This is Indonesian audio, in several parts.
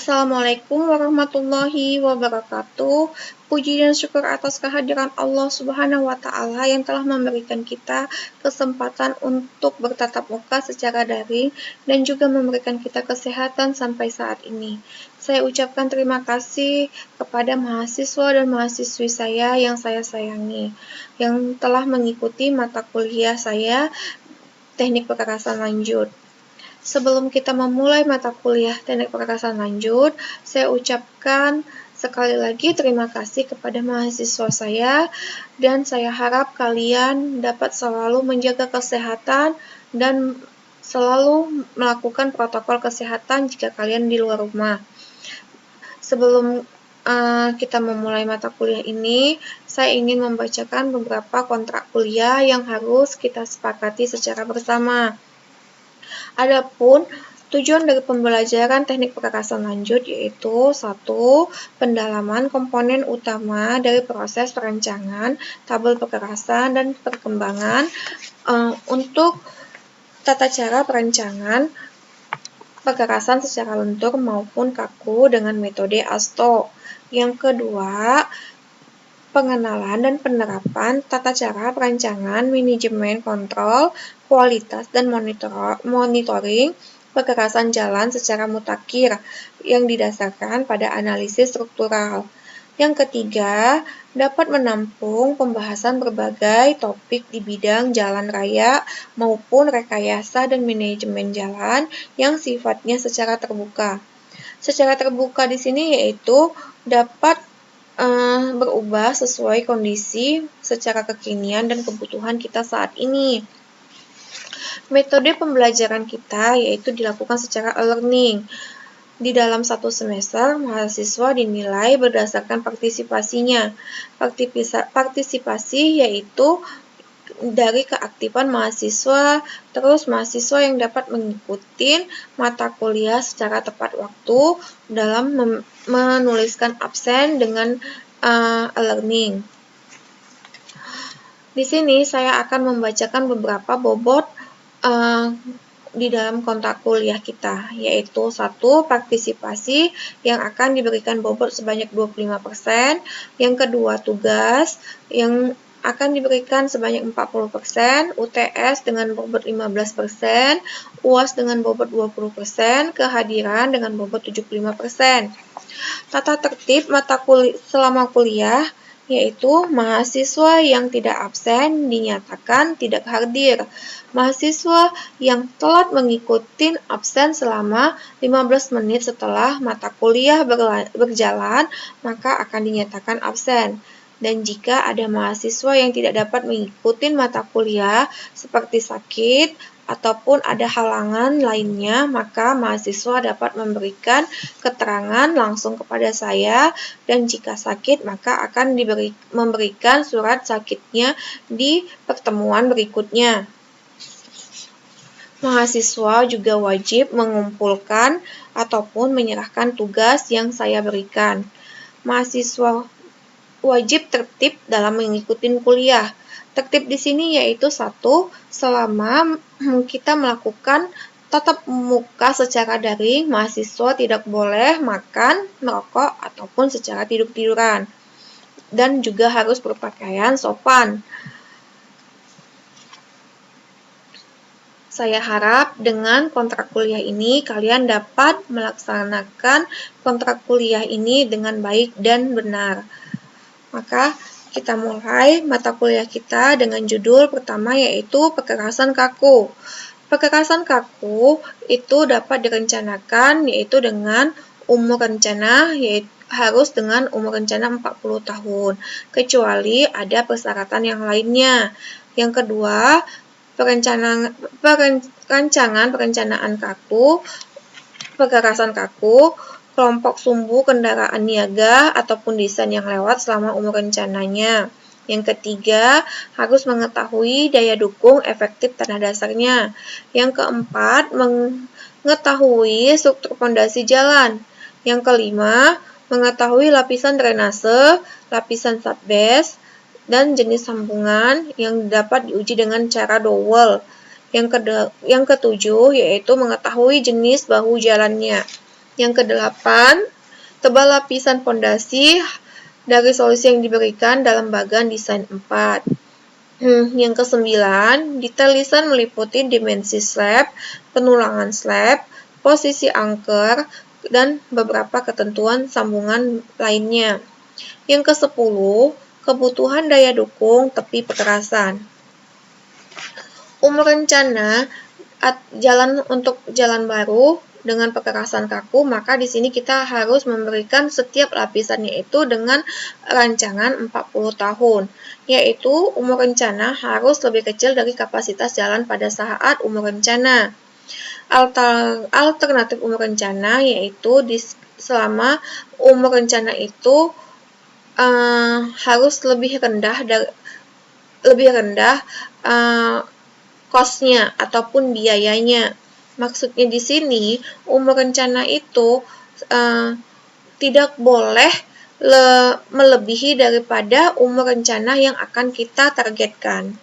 Assalamualaikum warahmatullahi wabarakatuh. Puji dan syukur atas kehadiran Allah Subhanahu wa Ta'ala yang telah memberikan kita kesempatan untuk bertatap muka secara daring dan juga memberikan kita kesehatan sampai saat ini. Saya ucapkan terima kasih kepada mahasiswa dan mahasiswi saya yang saya sayangi, yang telah mengikuti mata kuliah saya Teknik Perkerasan Lanjut. Sebelum kita memulai mata kuliah Teknik Perkerasan Lanjut, saya ucapkan sekali lagi terima kasih kepada mahasiswa saya dan saya harap kalian dapat selalu menjaga kesehatan dan selalu melakukan protokol kesehatan jika kalian di luar rumah. Sebelum kita memulai mata kuliah ini, saya ingin membacakan beberapa kontrak kuliah yang harus kita sepakati secara bersama. Adapun tujuan dari pembelajaran Teknik Perkerasan Lanjut yaitu 1. Pendalaman komponen utama dari proses perancangan, tabel perkerasan, dan perkembangan untuk tata cara perancangan perkerasan secara lentur maupun kaku dengan metode ASTO. Yang kedua, pengenalan dan penerapan tata cara perancangan, manajemen, kontrol, kualitas, dan monitoring perkerasan jalan secara mutakhir yang didasarkan pada analisis struktural. Yang ketiga, dapat menampung pembahasan berbagai topik di bidang jalan raya maupun rekayasa dan manajemen jalan yang sifatnya secara terbuka. Secara terbuka di sini yaitu dapat berubah sesuai kondisi secara kekinian dan kebutuhan kita saat ini. Metode pembelajaran kita yaitu dilakukan secara e-learning. Di dalam satu semester, mahasiswa dinilai berdasarkan partisipasinya. Partisipasi yaitu dari keaktifan mahasiswa, terus mahasiswa yang dapat mengikuti mata kuliah secara tepat waktu dalam menuliskan absen dengan e-learning. Di sini saya akan membacakan beberapa bobot di dalam kontrak kuliah kita, yaitu 1. Partisipasi yang akan diberikan bobot sebanyak 25%, yang kedua tugas yang akan diberikan sebanyak 40%, UTS dengan bobot 15%, UAS dengan bobot 20%, kehadiran dengan bobot 75%. Tata tertib mata kuliah selama kuliah yaitu mahasiswa yang tidak absen dinyatakan tidak hadir. Mahasiswa yang telat mengikuti absen selama 15 menit setelah mata kuliah berjalan, maka akan dinyatakan absen. Dan jika ada mahasiswa yang tidak dapat mengikuti mata kuliah seperti sakit ataupun ada halangan lainnya, maka mahasiswa dapat memberikan keterangan langsung kepada saya, dan jika sakit maka akan memberikan surat sakitnya di pertemuan berikutnya. Mahasiswa juga wajib mengumpulkan ataupun menyerahkan tugas yang saya berikan. Mahasiswa wajib tertib dalam mengikuti kuliah. Tertib di sini yaitu 1. Selama kita melakukan tatap muka secara daring, mahasiswa tidak boleh makan, merokok, ataupun secara tidur-tiduran. Dan juga harus berpakaian sopan. Saya harap dengan kontrak kuliah ini kalian dapat melaksanakan kontrak kuliah ini dengan baik dan benar. Maka kita mulai mata kuliah kita dengan judul pertama yaitu perkerasan kaku. Perkerasan kaku itu dapat direncanakan yaitu dengan umur rencana yaitu harus dengan umur rencana 40 tahun, kecuali ada persyaratan yang lainnya. Yang kedua, perencanaan kaku, perkerasan kaku, kelompok sumbu kendaraan niaga ataupun desain yang lewat selama umur rencananya. Yang ketiga, harus mengetahui daya dukung efektif tanah dasarnya. Yang keempat, mengetahui struktur pondasi jalan. Yang kelima, mengetahui lapisan drainase, lapisan subbase, dan jenis sambungan yang dapat diuji dengan cara dowel. Yang ketujuh, yaitu mengetahui jenis bahu jalannya. Yang kedelapan, tebal lapisan pondasi dari solusi yang diberikan dalam bagan desain 4. Yang kesembilan, detail desain meliputi dimensi slab, penulangan slab, posisi anchor, dan beberapa ketentuan sambungan lainnya. Yang kesepuluh, kebutuhan daya dukung tepi pekerasan. Rencana jalan untuk jalan baru dengan pekerasan kaku, maka di sini kita harus memberikan setiap lapisannya itu dengan rancangan 40 tahun, yaitu umur rencana harus lebih kecil dari kapasitas jalan pada saat umur rencana. Alternatif umur rencana yaitu selama umur rencana itu harus lebih rendah cost-nya ataupun biayanya. Maksudnya di sini umur rencana itu tidak boleh melebihi daripada umur rencana yang akan kita targetkan.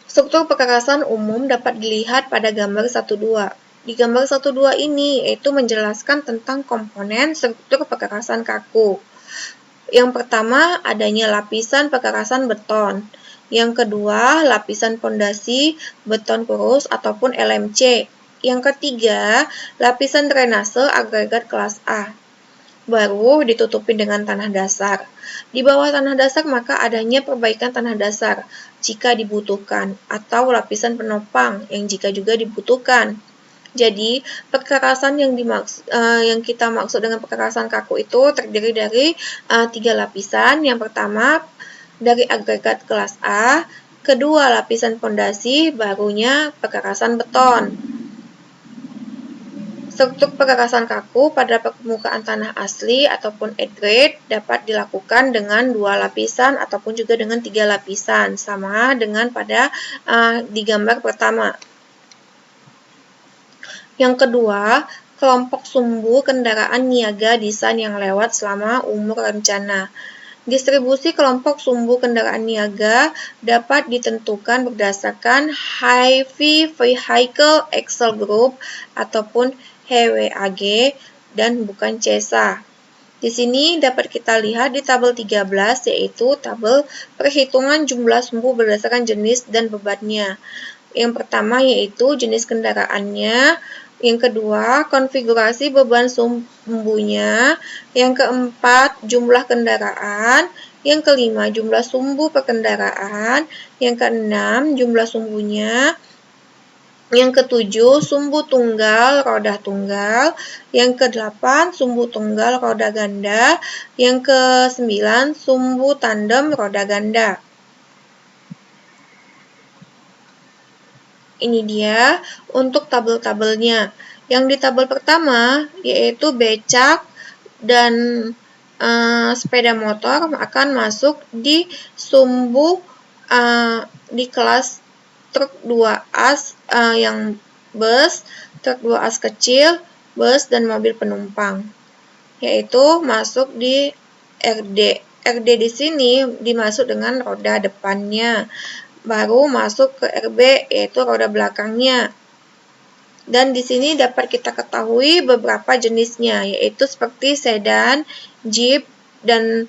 Struktur pekerasan umum dapat dilihat pada gambar 1.2. Di gambar 1.2 ini yaitu menjelaskan tentang komponen struktur pekerasan kaku. Yang pertama, adanya lapisan pekerasan beton. Yang kedua, lapisan pondasi beton kurus ataupun LMC. Yang ketiga, lapisan drainase agregat kelas A. Baru ditutupi dengan tanah dasar. Di bawah tanah dasar maka adanya perbaikan tanah dasar jika dibutuhkan, atau lapisan penopang yang jika juga dibutuhkan. Jadi, pekerasan yang kita maksud dengan pekerasan kaku itu terdiri dari 3 lapisan. Yang pertama, dari agregat kelas A, kedua lapisan pondasi, barunya pekerasan beton. Struktur pekerasan kaku pada permukaan tanah asli ataupun at-grade dapat dilakukan dengan 2 lapisan ataupun juga dengan 3 lapisan, sama dengan pada di gambar pertama. Yang kedua, kelompok sumbu kendaraan niaga desain yang lewat selama umur rencana. Distribusi kelompok sumbu kendaraan niaga dapat ditentukan berdasarkan Heavy Vehicle Axle Group ataupun HVAG dan bukan CESA. Di sini dapat kita lihat di tabel 13 yaitu tabel perhitungan jumlah sumbu berdasarkan jenis dan bebannya. Yang pertama yaitu jenis kendaraannya, yang kedua, konfigurasi beban sumbunya. Yang keempat, jumlah kendaraan. Yang kelima, jumlah sumbu per kendaraan. Yang keenam, jumlah sumbunya. Yang ketujuh, sumbu tunggal, roda tunggal. Yang kedelapan, sumbu tunggal, roda ganda. Yang kesembilan, sumbu tandem, roda ganda. Ini dia untuk tabel-tabelnya. Yang di tabel pertama yaitu becak dan sepeda motor akan masuk di sumbu di kelas truk 2 as yang bus, truk 2 as kecil, bus dan mobil penumpang. Yaitu masuk di RD. RD di sini dimasuk dengan roda depannya. Baru masuk ke RB yaitu roda belakangnya. Dan di sini dapat kita ketahui beberapa jenisnya yaitu seperti sedan, jeep, dan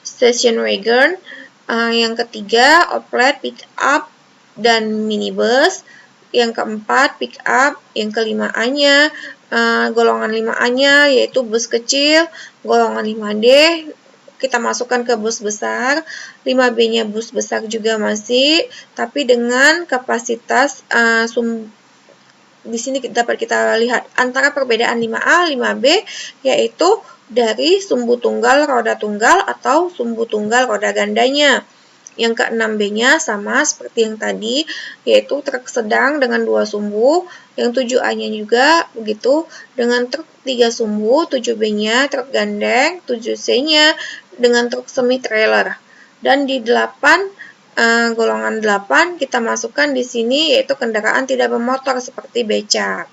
station wagon. Yang ketiga, oplet, pick up, dan minibus. Yang keempat, pick up. Yang kelima A-nya, golongan 5A-nya yaitu bus kecil. Golongan 5D kita masukkan ke bus besar, 5B-nya bus besar juga masih, tapi dengan kapasitas di sini dapat kita lihat antara perbedaan 5A, 5B, yaitu dari sumbu tunggal roda tunggal atau sumbu tunggal roda gandanya. Yang ke-6B-nya sama seperti yang tadi, yaitu truk sedang dengan 2 sumbu. Yang 7A-nya juga begitu, dengan truk 3 sumbu. 7B-nya truk gandeng, 7C-nya dengan truk semi-trailer. Dan di 8, golongan 8 kita masukkan di sini yaitu kendaraan tidak bermotor seperti becak.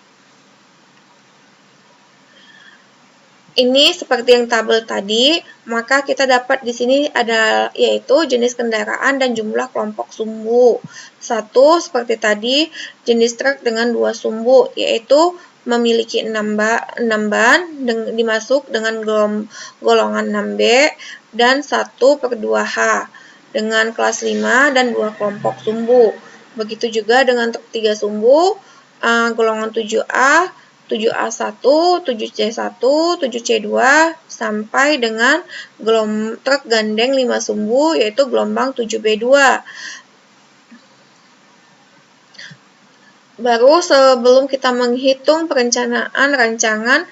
Ini seperti yang tabel tadi, maka kita dapat di sini ada yaitu jenis kendaraan dan jumlah kelompok sumbu. Satu seperti tadi, jenis truk dengan 2 sumbu, yaitu memiliki 6 ban dimasuk dengan golongan 6B dan 1/2H dengan kelas 5 dan 2 kelompok sumbu. Begitu juga dengan truk 3 sumbu, golongan 7A, 7A1, 7C1, 7C2, sampai dengan truk gandeng 5 sumbu, yaitu gelombang 7B2. Baru sebelum kita menghitung perencanaan rancangan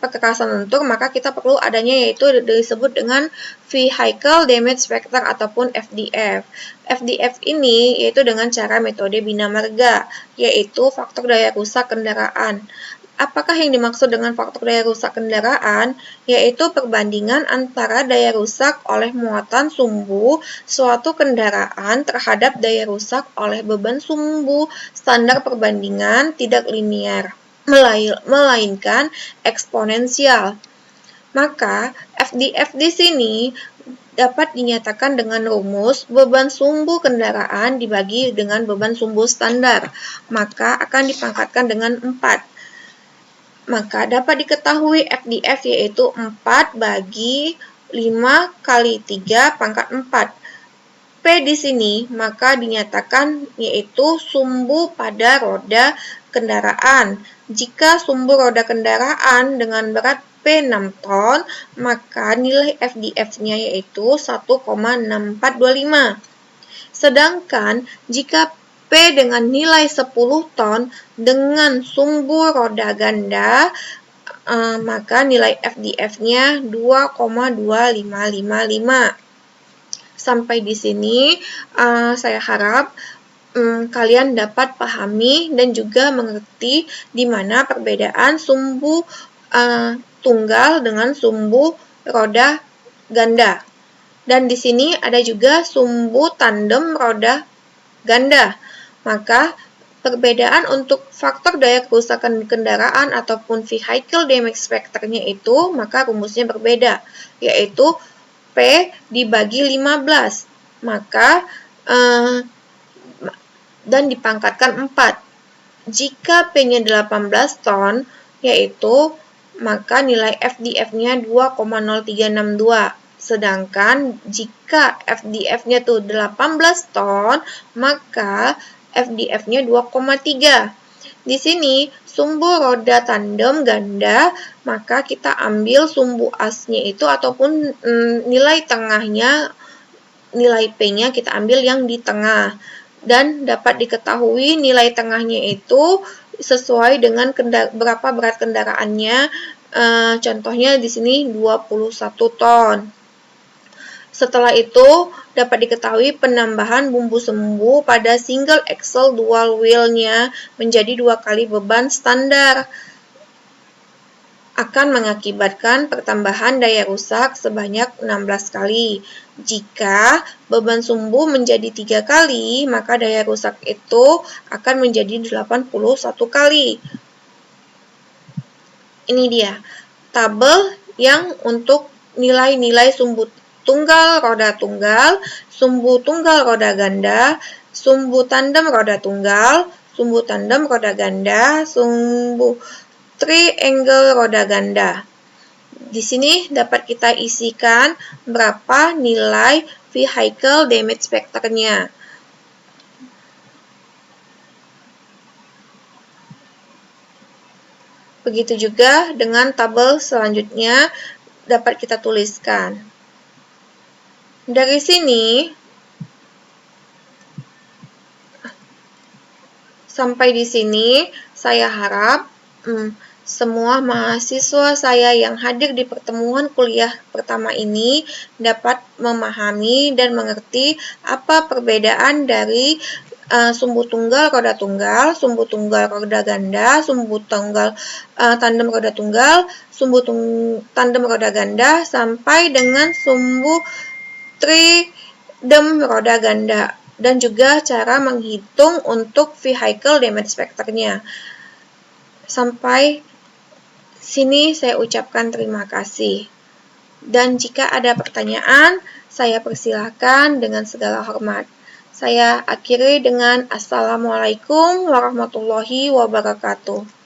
perkerasan lentur, maka kita perlu adanya yaitu disebut dengan Vehicle Damage Factor ataupun FDF. FDF ini yaitu dengan cara metode bina marga, yaitu faktor daya rusak kendaraan. Apakah yang dimaksud dengan faktor daya rusak kendaraan? Yaitu perbandingan antara daya rusak oleh muatan sumbu suatu kendaraan terhadap daya rusak oleh beban sumbu. Standar perbandingan tidak linear, melainkan eksponensial. Maka FDF di sini dapat dinyatakan dengan rumus beban sumbu kendaraan dibagi dengan beban sumbu standar, maka akan dipangkatkan dengan 4. Maka dapat diketahui FDF yaitu 4 bagi 5 kali 3 pangkat 4. P di sini maka dinyatakan yaitu sumbu pada roda kendaraan. Jika sumbu roda kendaraan dengan berat P 6 ton, maka nilai FDF-nya yaitu 1,6425. Sedangkan jika P dengan nilai 10 ton dengan sumbu roda ganda, maka nilai FDF-nya 2,2555. Sampai di sini saya harap kalian dapat pahami dan juga mengerti di mana perbedaan sumbu tunggal dengan sumbu roda ganda. Dan di sini ada juga sumbu tandem roda ganda. Maka perbedaan untuk faktor daya kerusakan kendaraan ataupun vehicle damage factor-nya itu, maka rumusnya berbeda, yaitu P dibagi 15, maka dan dipangkatkan 4. Jika P-nya 18 ton, yaitu maka nilai FDF-nya 2,0362. Sedangkan jika FDF-nya tuh 18 ton, maka FDF-nya 2,3. Di sini sumbu roda tandem ganda, maka kita ambil sumbu asnya itu ataupun nilai tengahnya, nilai P-nya kita ambil yang di tengah. Dan dapat diketahui nilai tengahnya itu sesuai dengan berapa berat kendaraannya. Contohnya di sini 21 ton. Setelah itu, dapat diketahui penambahan bumbu sumbu pada single axle dual wheel-nya menjadi 2 kali beban standar akan mengakibatkan pertambahan daya rusak sebanyak 16 kali. Jika beban sumbu menjadi 3 kali, maka daya rusak itu akan menjadi 81 kali. Ini dia tabel yang untuk nilai-nilai sumbu tunggal roda tunggal, sumbu tunggal roda ganda, sumbu tandem roda tunggal, sumbu tandem roda ganda, sumbu triangle roda ganda. Di sini dapat kita isikan berapa nilai vehicle damage factor-nya. Begitu juga dengan tabel selanjutnya dapat kita tuliskan. Dari sini sampai di sini saya harap semua mahasiswa saya yang hadir di pertemuan kuliah pertama ini dapat memahami dan mengerti apa perbedaan dari sumbu tunggal roda tunggal, sumbu tunggal roda ganda, sumbu tunggal tandem roda tunggal, sumbu tandem roda ganda, sampai dengan sumbu tridem roda ganda, dan juga cara menghitung untuk vehicle damage factor-nya. Sampai sini saya ucapkan terima kasih. Dan jika ada pertanyaan, saya persilahkan dengan segala hormat. Saya akhiri dengan Assalamualaikum warahmatullahi wabarakatuh.